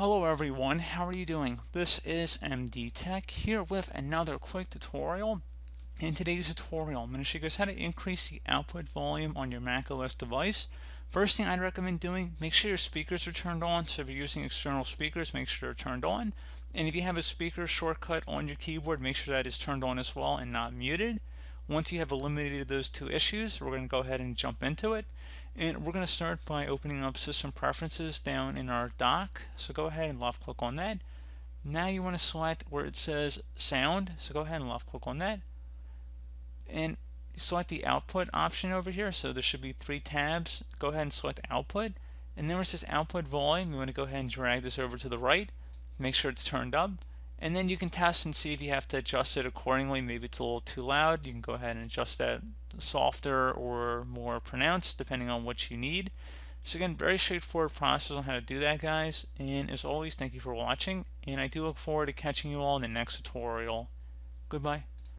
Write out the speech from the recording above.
Hello everyone, how are you doing? This is MD Tech here with another quick tutorial. In today's tutorial, I'm going to show you guys how to increase the output volume on your macOS device. First thing I'd recommend doing, make sure your speakers are turned on. So if you're using external speakers, make sure they're turned on. And if you have a speaker shortcut on your keyboard, make sure that is turned on as well and not muted. Once you have eliminated those two issues, we're going to go ahead and jump into it. And we're going to start by opening up System Preferences down in our dock. So go ahead and left click on that. Now you want to select where it says Sound. So go ahead and left click on that. And select the Output option over here. So there should be 3 tabs. Go ahead and select Output. And then where it says Output Volume, you want to go ahead and drag this over to the right. Make sure it's turned up. And then you can test and see if you have to adjust it accordingly. Maybe it's a little too loud. You can go ahead and adjust that softer or more pronounced depending on what you need. So again, very straightforward process on how to do that, guys. And as always, thank you for watching. And I do look forward to catching you all in the next tutorial. Goodbye.